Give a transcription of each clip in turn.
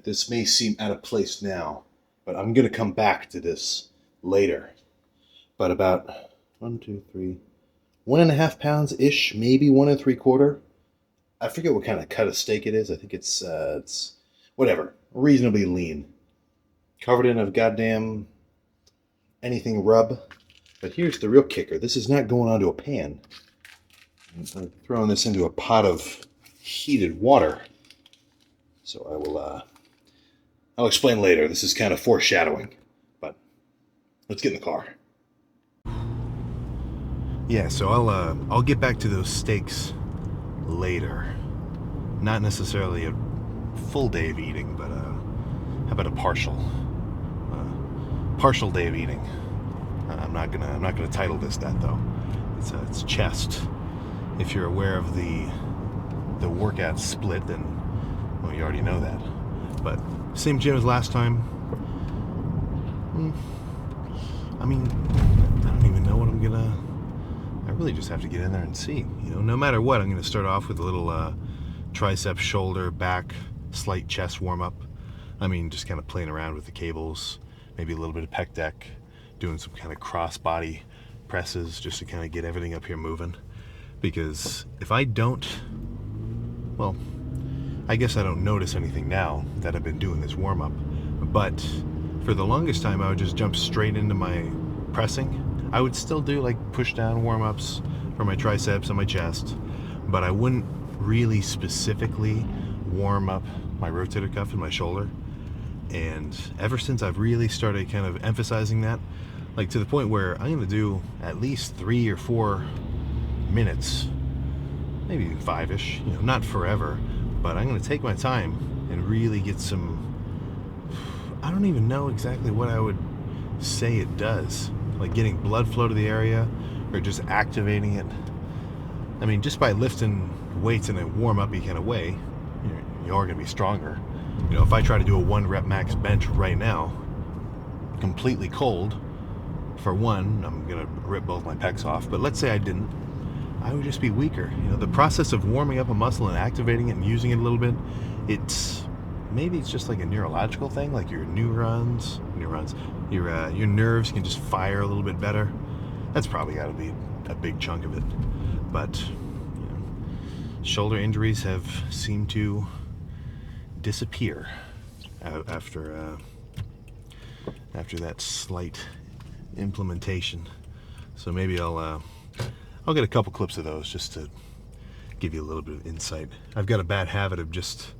this may seem out of place now, but I'm going to come back to this later. But about 1.5 pounds-ish, maybe 1 3/4. I forget what kind of cut of steak it is. I think it's whatever, reasonably lean. Covered in a goddamn anything rub. But here's the real kicker. This is not going onto a pan. I'm throwing this into a pot of heated water. So I'll explain later. This is kind of foreshadowing. But let's get in the car. Yeah, so I'll get back to those steaks later. Not necessarily a full day of eating, but how about a partial day of eating? I'm not gonna title this that though. It's chest. If you're aware of the workout split, then well, you already know that. But same gym as last time. I mean, I don't even know what I'm gonna. I really just have to get in there and see. You know, no matter what, I'm gonna start off with a little tricep, shoulder, back, slight chest warm up. I mean, just kind of playing around with the cables, maybe a little bit of pec deck, doing some kind of cross body presses just to kind of get everything up here moving. Because if I don't, well, I guess I don't notice anything now that I've been doing this warm up. But for the longest time, I would just jump straight into my pressing. I would still do like push down warm ups for my triceps and my chest, but I wouldn't really specifically warm up my rotator cuff and my shoulder. And ever since I've really started kind of emphasizing that, like to the point where I'm going to do at least 3 or 4 minutes, maybe 5-ish, you know, not forever, but I'm going to take my time and really get some, I don't even know exactly what I would say it does, like getting blood flow to the area or just activating it. I mean, just by lifting weights in a warm-up-y kind of way, you are going to be stronger. You know, if I try to do a 1 rep max bench right now, completely cold, for one, I'm going to rip both my pecs off, but let's say I didn't, I would just be weaker. You know, the process of warming up a muscle and activating it and using it a little bit, maybe it's just like a neurological thing, like your neurons, your nerves can just fire a little bit better. That's probably got to be a big chunk of it. But you know, shoulder injuries have seemed to disappear after that slight implementation. So maybe I'll get a couple clips of those just to give you a little bit of insight. I've got a bad habit of just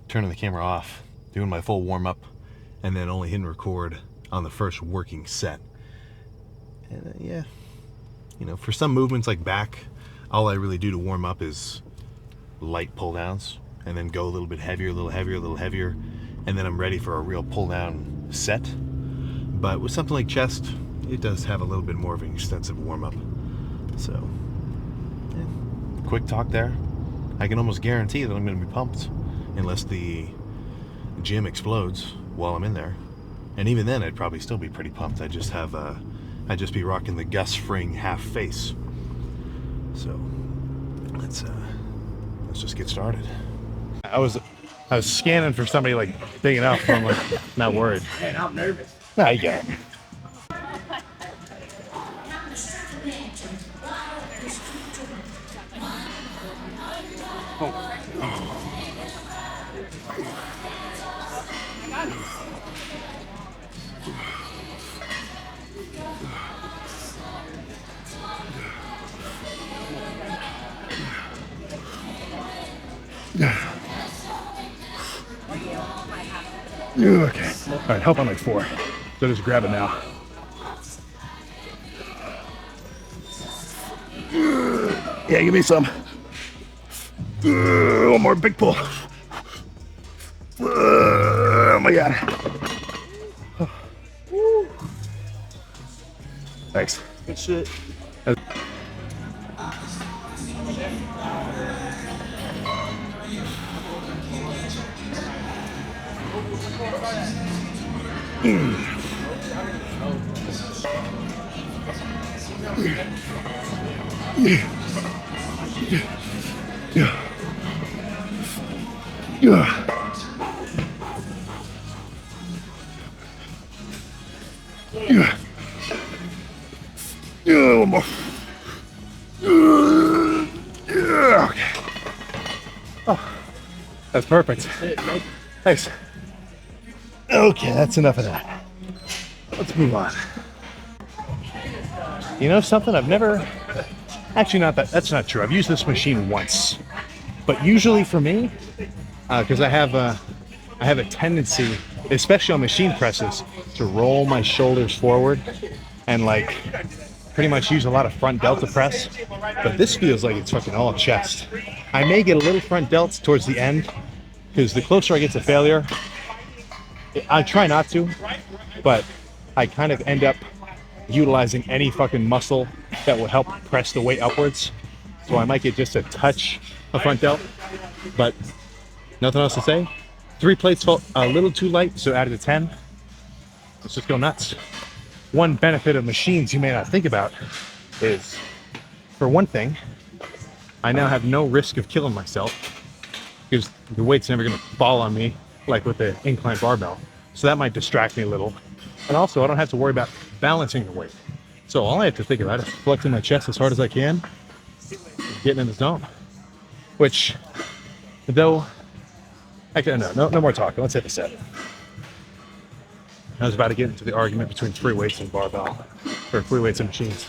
turning the camera off, doing my full warm up, and then only hitting record on the first working set. And yeah, you know, for some movements like back, all I really do to warm up is light pull downs, and then go a little bit heavier, a little heavier, a little heavier, and then I'm ready for a real pull down set. But with something like chest, it does have a little bit more of an extensive warm up. So, yeah, quick talk there. I can almost guarantee that I'm going to be pumped unless the gym explodes while I'm in there. And even then, I'd probably still be pretty pumped. I'd just be rocking the Gus Fring half face. So let's just get started. I was scanning for somebody like big enough. So I'm like not worried. Man, I'm nervous. Nah, you got it. Okay. All right, help on like 4. So just grab it now. Yeah, give me some. One more big pull. Oh my God. Thanks. Good shit. One more. Okay. Oh, that's perfect. Thanks. Okay, that's enough of that. Let's move on. You know something? I've never, actually not that, that's not true. I've used this machine once, but usually for me, because I have a tendency, especially on machine presses, to roll my shoulders forward and like pretty much use a lot of front delta press. But this feels like it's fucking all chest. I may get a little front delts towards the end because the closer I get to failure, I try not to, but I kind of end up utilizing any fucking muscle that will help press the weight upwards. So I might get just a touch of front delt, but nothing else to say. 3 plates felt a little too light, so added a 10. Let's just go nuts. One benefit of machines you may not think about is, for one thing, I now have no risk of killing myself because the weight's never going to fall on me like with the incline barbell. So that might distract me a little. And also, I don't have to worry about balancing the weight. So all I have to think about is flexing my chest as hard as I can, getting in the zone. Which, though, no more talking. Let's hit the set. I was about to get into the argument between free weights and barbell, or free weights and machines.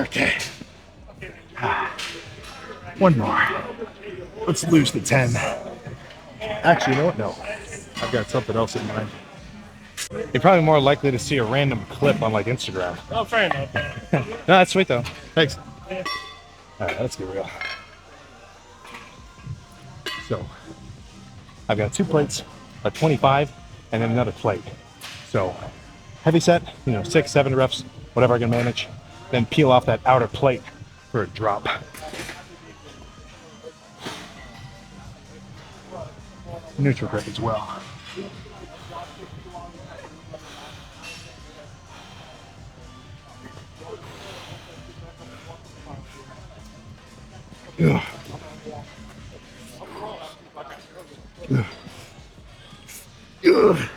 Okay. One more. Let's lose the 10. Actually, you know what? No. I've got something else in mind. You're probably more likely to see a random clip on like Instagram. Oh, fair enough. No, that's sweet though. Thanks. All right, let's get real. So, I've got 2 plates, a 25, and then another plate. So, heavy set, 6, 7 reps, whatever I can manage. Then peel off that outer plate for a drop. Neutral grip as well. Ugh. Ugh. Ugh.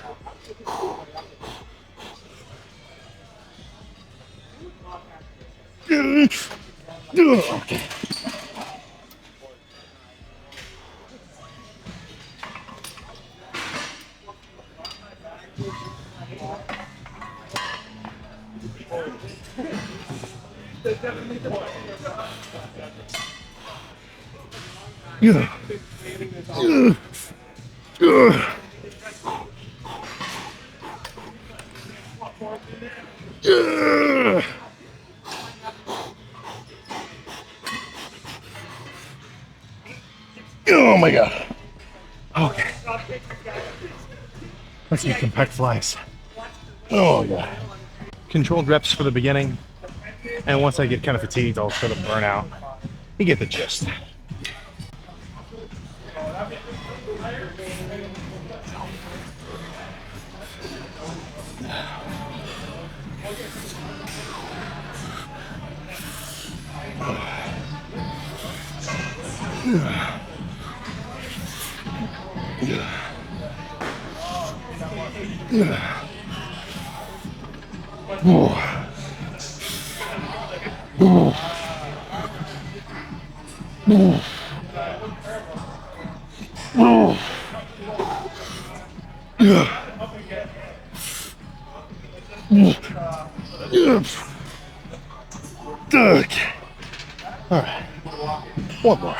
Okay. Yeah. Oh my god. Okay. Let's do some pec flies. Oh yeah. Controlled reps for the beginning, and once I get kind of fatigued, I'll sort of burn out. You get the gist. Okay. All right. One more.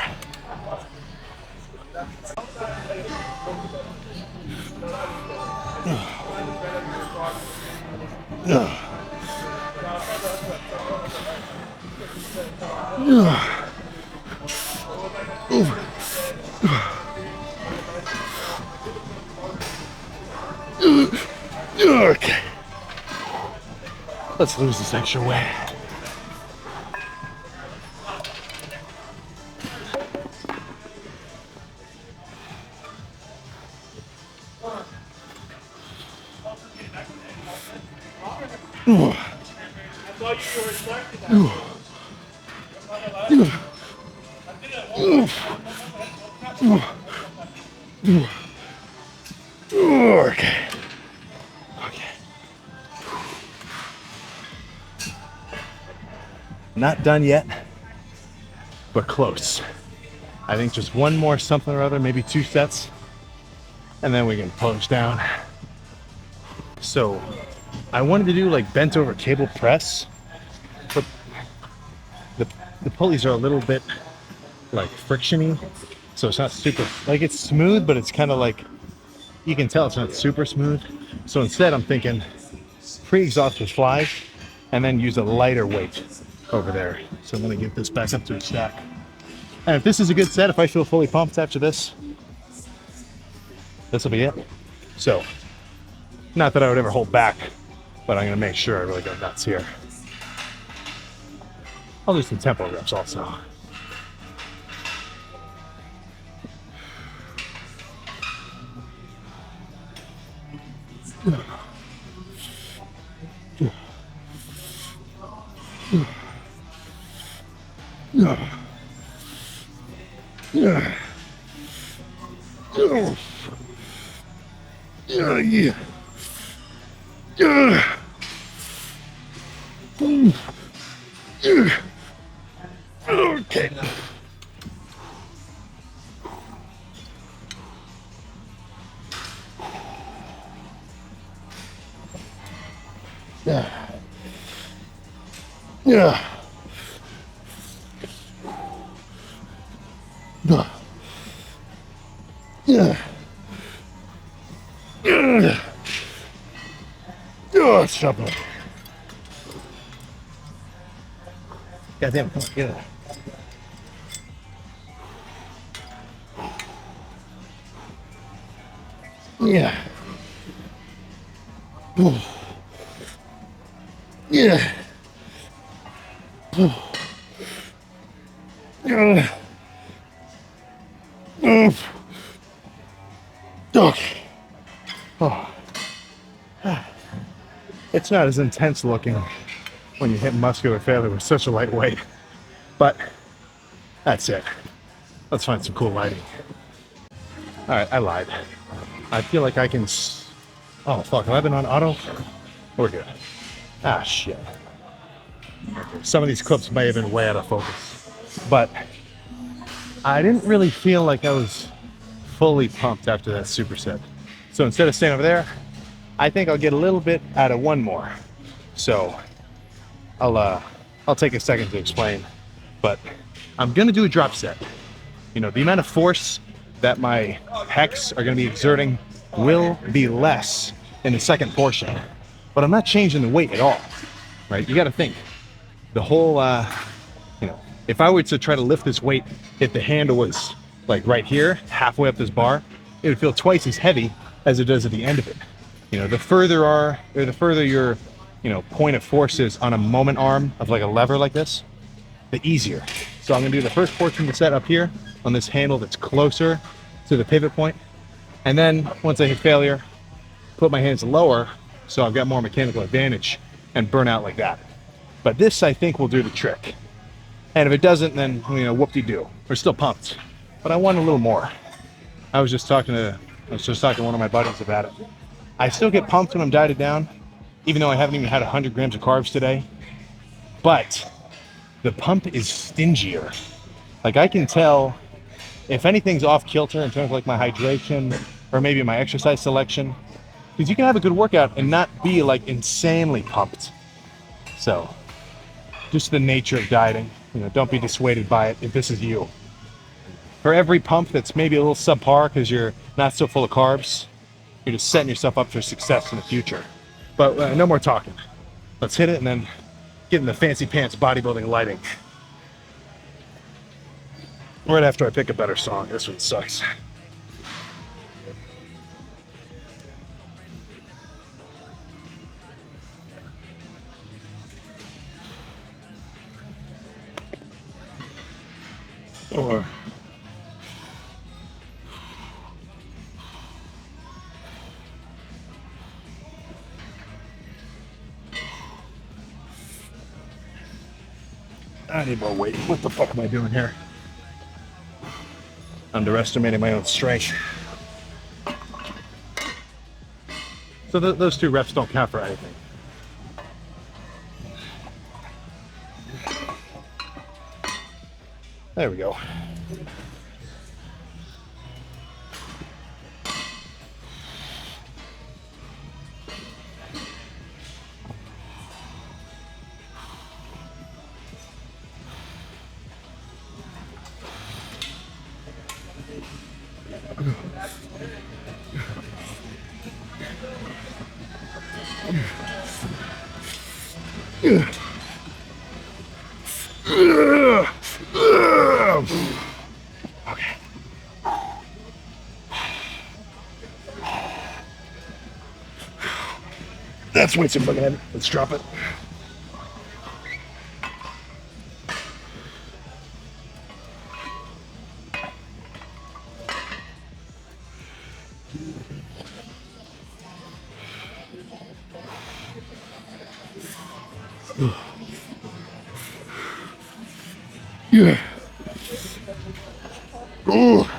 Okay. Let's lose this extra weight. Okay. Okay. Not done yet, but close. I think just one more something or other, maybe 2 sets, and then we can plunge down. So I wanted to do like bent over cable press, but the pulleys are a little bit like frictiony, so it's not super, like it's smooth, but it's kind of like, you can tell it's not super smooth. So instead I'm thinking pre-exhaust with flies and then use a lighter weight over there. So I'm gonna get this back up to a stack. And if this is a good set, if I feel fully pumped after this, this will be it. So, not that I would ever hold back, but I'm gonna make sure I really go nuts here. I'll do some tempo reps also. Yeah. Okay. Yeah. Yeah. Yeah. Yeah. Oh, it's trouble. Goddamn, come on, get it. Yeah. Yeah. Okay. Oh. It's not as intense looking when you hit muscular failure with such a light weight, but that's it. Let's find some cool lighting. All right, I lied. I feel like I can. Oh fuck! Have I been on auto? We're good. Ah shit. Some of these clips may have been way out of focus, but I didn't really feel like I was fully pumped after that superset. So instead of staying over there, I think I'll get a little bit out of one more. So I'll take a second to explain, but I'm gonna do a drop set. You know, the amount of force that my pecs are gonna be exerting will be less in the second portion, but I'm not changing the weight at all, right? You gotta think, the whole, you know, if I were to try to lift this weight, if the handle was like right here, halfway up this bar, it would feel twice as heavy as it does at the end of it. You know, the further your, you know, point of force is on a moment arm of like a lever like this, the easier. So I'm gonna do the first portion of the set up here on this handle that's closer to the pivot point. And then once I hit failure, put my hands lower so I've got more mechanical advantage and burn out like that. But this, I think, will do the trick. And if it doesn't, then, you know, whoop-de-doo. We're still pumped, but I want a little more. I was just talking to one of my buddies about it. I still get pumped when I'm dieted down, even though I haven't even had 100 grams of carbs today. But the pump is stingier. Like, I can tell if anything's off kilter in terms of like my hydration or maybe my exercise selection, because you can have a good workout and not be like insanely pumped. So just the nature of dieting, you know, don't be dissuaded by it if this is you. for every pump that's maybe a little subpar because you're not so full of carbs, you're just setting yourself up for success in the future. But no more talking. Let's hit it and then get in the fancy pants bodybuilding lighting. Right after I pick a better song. This one sucks. Or I need more weight. What the fuck am I doing here? Underestimating my own strength. So those 2 reps don't count for anything. There we go. Okay. That's way too fucking heavy. Let's drop it. Yeah. Oh.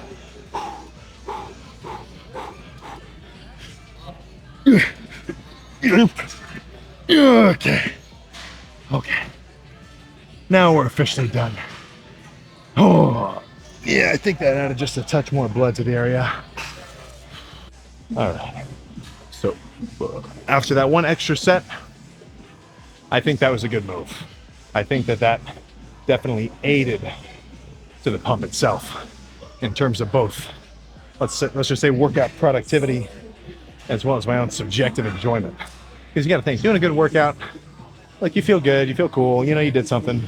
Okay. Okay. Now we're officially done. Oh. Yeah, I think that added just a touch more blood to the area. All right. So after that one extra set, I think that was a good move. I think that definitely aided to the pump itself in terms of both, let's just say workout productivity as well as my own subjective enjoyment. Because you got to think, doing a good workout, like you feel good, you feel cool, you know you did something.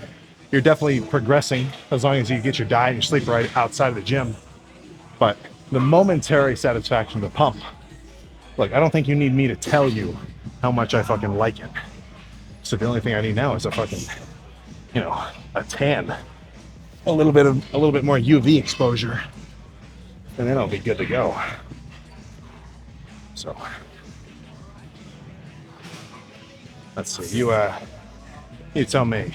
You're definitely progressing as long as you get your diet and your sleep right outside of the gym. But the momentary satisfaction of the pump, look, I don't think you need me to tell you how much I fucking like it. So the only thing I need now is a fucking, a tan, a little bit more UV exposure, and then I'll be good to go. So let's see. You tell me.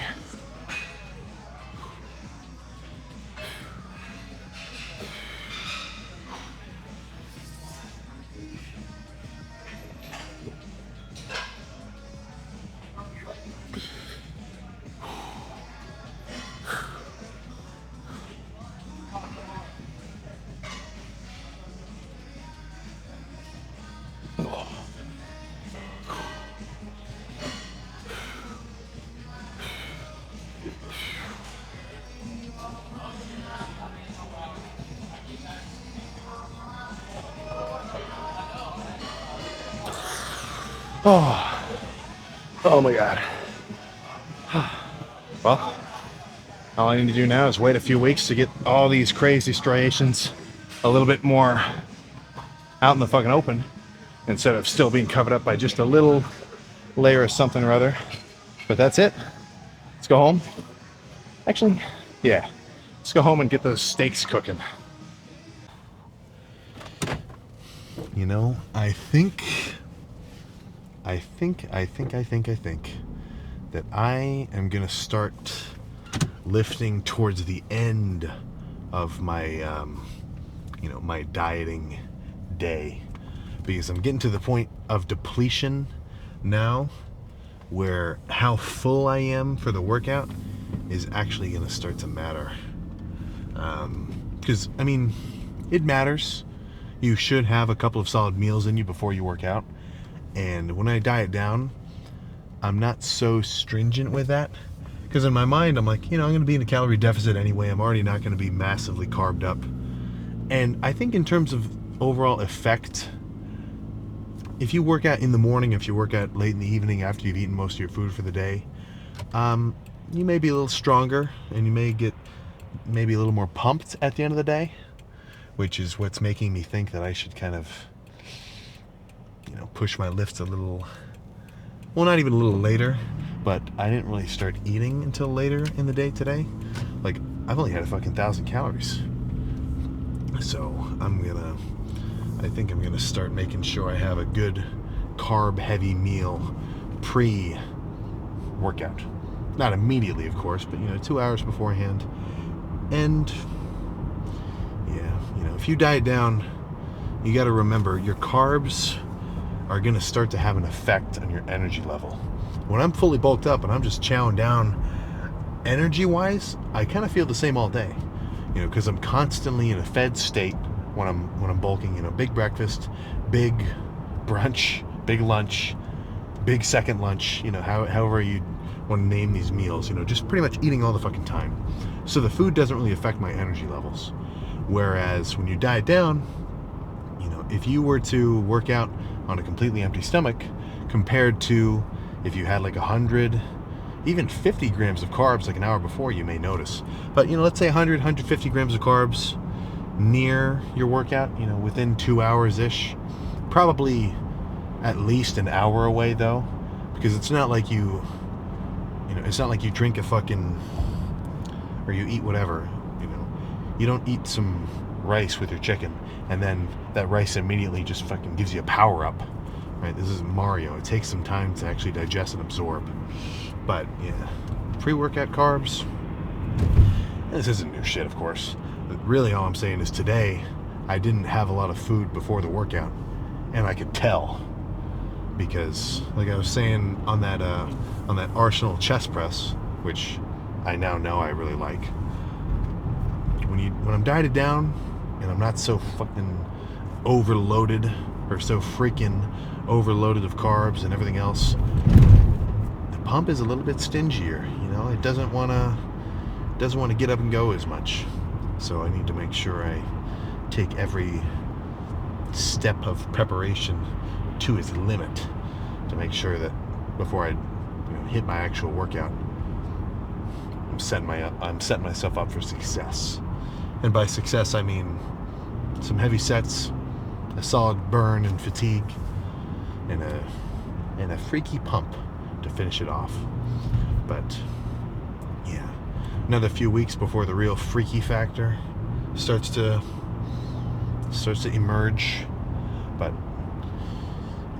Oh my God. Well, all I need to do now is wait a few weeks to get all these crazy striations a little bit more out in the fucking open instead of still being covered up by just a little layer of something or other. But that's it. Let's go home. Actually, yeah. Let's go home and get those steaks cooking. You know, I think that I am gonna start lifting towards the end of my, my dieting day, because I'm getting to the point of depletion now where how full I am for the workout is actually gonna start to matter. Because, it matters. You should have a couple of solid meals in you before you work out. And when I diet down, I'm not so stringent with that Because in my mind, I'm like, I'm going to be in a calorie deficit anyway. I'm already not going to be massively carved up. And I think in terms of overall effect, if you work out in the morning, if you work out late in the evening after you've eaten most of your food for the day, you may be a little stronger and you may get maybe a little more pumped at the end of the day, which is what's making me think that I should kind of, push my lifts a little, well, not even a little later, but I didn't really start eating until later in the day today. Like, I've only had a fucking 1,000 calories. So I think I'm gonna start making sure I have a good carb heavy meal pre-workout. Not immediately, of course, but 2 hours beforehand. And yeah, if you diet down, you got to remember your carbs are going to start to have an effect on your energy level. When I'm fully bulked up and I'm just chowing down energy wise, I kind of feel the same all day, because I'm constantly in a fed state when I'm bulking. Big breakfast, big brunch, big lunch, big second lunch, however you want to name these meals, just pretty much eating all the fucking time. So the food doesn't really affect my energy levels. Whereas when you diet down, if you were to work out on a completely empty stomach compared to if you had like 100, even 50 grams of carbs like an hour before, you may notice. But let's say 100, 150 grams of carbs near your workout, within 2 hours ish, probably at least an hour away though, because it's not like you drink a fucking, or you eat whatever, you don't eat some rice with your chicken and then that rice immediately just fucking gives you a power up, right? This is Mario. It takes some time to actually digest and absorb. But yeah, pre-workout carbs, and this isn't new shit, of course, but really all I'm saying is today I didn't have a lot of food before the workout, and I could tell, because like I was saying on that Arsenal chest press, which I now know I really like, when I'm dieted down and I'm not so fucking overloaded or so freaking overloaded of carbs and everything else, the pump is a little bit stingier. It doesn't want to get up and go as much. So I need to make sure I take every step of preparation to its limit to make sure that before I hit my actual workout, I'm setting myself up for success. And by success, I mean some heavy sets, a solid burn and fatigue, and a freaky pump to finish it off. But yeah, another few weeks before the real freaky factor starts to emerge. But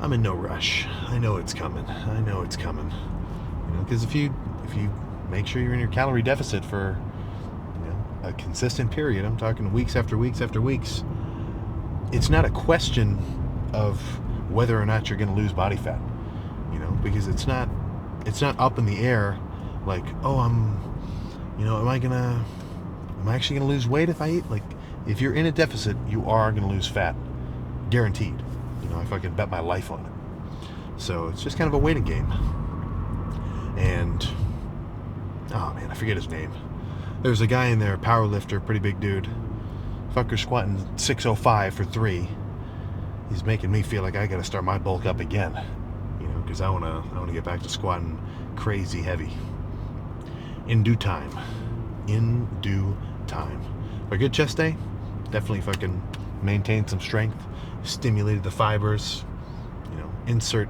I'm in no rush. I know it's coming. Because if you make sure you're in your calorie deficit for a consistent period, I'm talking weeks after weeks after weeks, it's not a question of whether or not you're going to lose body fat, because it's not up in the air like, oh, am I actually going to lose weight if I eat? Like, if you're in a deficit, you are going to lose fat, guaranteed. I fucking bet my life on it. So it's just kind of a waiting game. And oh man, I forget his name. There's a guy in there, power lifter, pretty big dude. Fucker squatting 605 for 3. He's making me feel like I gotta start my bulk up again. Because I wanna get back to squatting crazy heavy. In due time. But a good chest day, definitely fucking maintained some strength, stimulated the fibers. Insert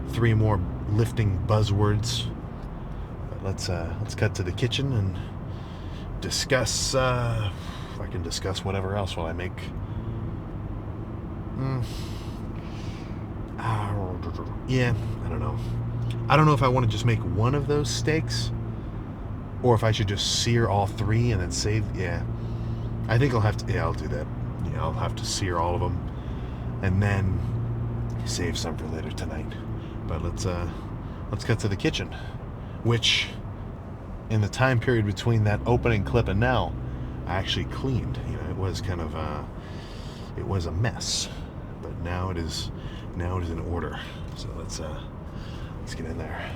3 more lifting buzzwords. But let's cut to the kitchen and discuss, if I can discuss whatever else while I make yeah, I don't know if I want to just make one of those steaks or if I should just sear all 3 and then save. I think I'll do that. I'll have to sear all of them and then save some for later tonight. But let's cut to the kitchen, which in the time period between that opening clip and now, I actually cleaned. It was kind of it was a mess, but now it is in order. So let's get in there.